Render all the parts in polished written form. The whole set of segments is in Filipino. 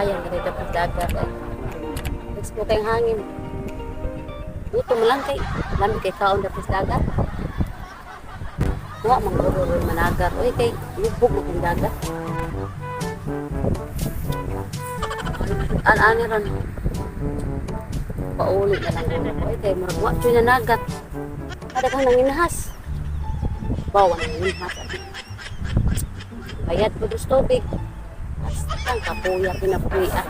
kabayan dari dapat dagat eh. Terus ko kayong hangin. Gutom lang kay lamig kay kaon dapat dagat. Wa man guro managar oy kay lubog mo kung dagat. An-ani ron. Paulit na lang ko oy kay murag wa choy na nagat. Kada kang nanginahas. Bawa nanginahas. Bayad po dos tubig. Ang kapuya pinapuya.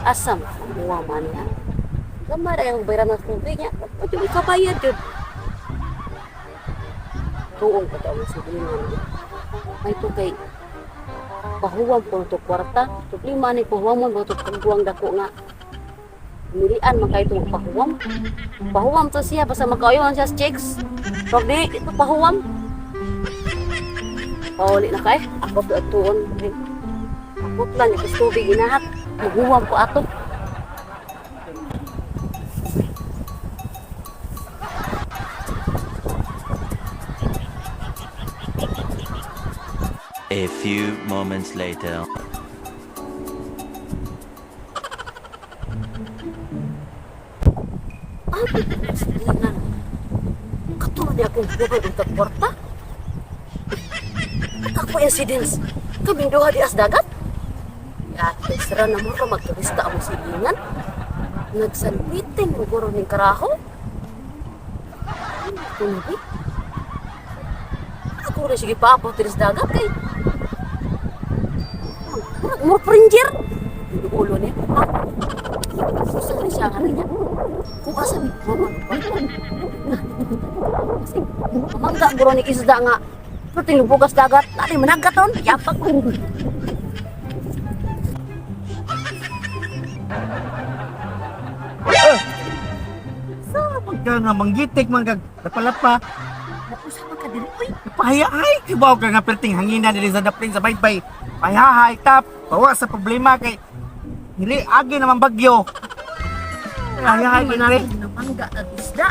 Asam ang buwa man niya. Gamar ay ang bayran ng tubig niya. Pwede ikabayad yun. Tuong ka daw sa bilingan. May ito kay pahuwang po ito kwarta. Problema ni pahuwang mo ito pagbuwang dako nga. Milian man kayo itong pahuwang. Pahuwang to siya. Basta magkaoyon siya sa chicks. Pag di, ito pahuwang. Pauli na kay. Ako ito at tuon. Akot lang, ito tubig inahak. Maghuwang ko ato. A few moments later. Katuwa niya akong buwan ng tagporta. At ako incidents. Kaming duha di as dagat. At isra na mo ka magturista ang silingan. Nagsalbitin mo guro ng karaho. Tundi. Ako rin sige pa ako tiris dagat kay. Murag prinjer. Yung ulo niya. Susah rin siya nga rin niya. Kung asa ni mama. Kasi mamangga guro ni isda nga. Pero tinubugas dagat. Nari managaton. Yapak ko. Ka nga manggitik man kag lapalapa. Napusa man ka diri oy. Pahayahay kibaw ka nga perting hangina diri sa dapling sa baybay. Pahayahay tap bawa sa problema kay dili agi naman bagyo. Pahayahay diri. Namangga na isda.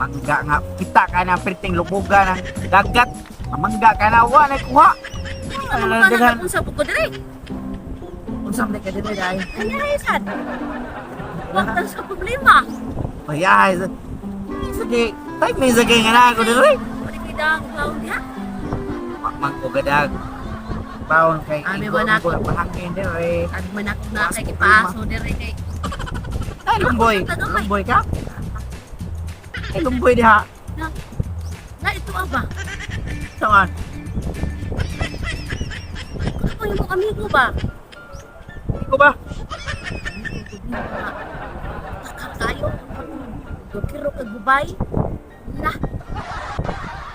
Mangga nga kita ka na perting lubugan ng dagat. Mangga ka na wa na kuha. Ano ka na kung sa buko diri? Unsa man ka diri dai? Ay sad. Wag sa problema. Pahayahay. Sige, tay may sagay nga na ako diri. Pwede kayo dang clown diha? Mangko gadag. Baon kay Abi ba na ako? Mahangin diri. Ano man ako na kay ipaaso diri kay. Ay, lumboy. Lumboy ka? Ay, lumboy diha. Na ito aba. Saan? Ako yung mga amigo ba? Iko ba? Kakakayo. Dokiro kag bubay. Na.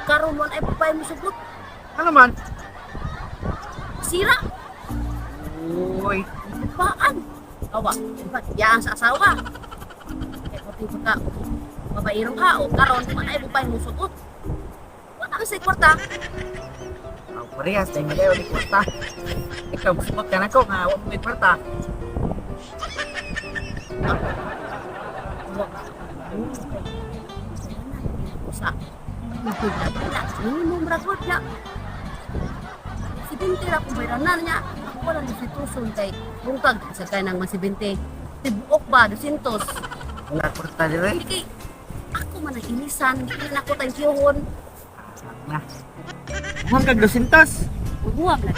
Karon mo ay bubay mo sugot. Ano man? Sira. Uy. Baan? Awa. Yaan sa asawa. Kaya pati ka. Babairong ka. O karon mo ay bubay mo sugot. Wala ka sa kwarta. Ang parehas, dahil hindi ako di kwarta. Ikaw, gusto ka na ko nga, huwag mo di kwarta. Sa minimum ragot niya. Si Binti ra kung bayranan niya. Ako walang disituson kay bungkag sa kaya ng masibinte. Tibuok ba, 200. Wala kwarta di rin. Hindi kay ako man ang inisan. Hindi na ako tayong kiyahon. Na. Huwag kag 200. Mahuwag na.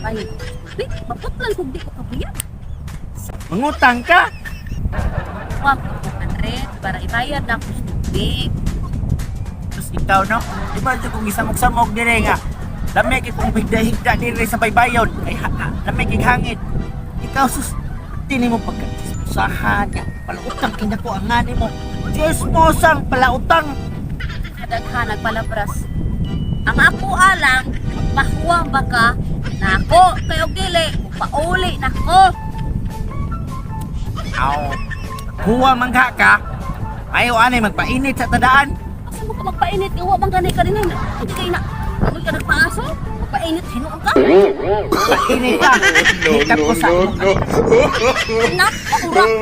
Ay, wait, mapot lang kung di ko kabuyan. Mangutang ka. Huwag ko 100 para ibayad na ako sa tubig. Tapos ikaw, no? Di ba ito kung isamog-samog di rin nga? Lamig ikong higda-higda di rin sa baybayon. Ay, lamig hangin. Ikaw, sus, tini mo pagkasusahan niya. Palautang kinako ang ngani mo. Diyos mo sang palautang. Kadaghan nagpalabras. Ang ako alang, mahuwang baka na ako kayo dili, pauli na ko. Aw, huwa mangga ka. Ayaw anay magpainit sa tadaan. Asa mo ka magpainit? Iwa bang ganay ka rin na? Hindi kayo na, ano ka nagpaaso? Magpainit, hinuang ka? Painit ka. Hikap ko sa Anak, makurang.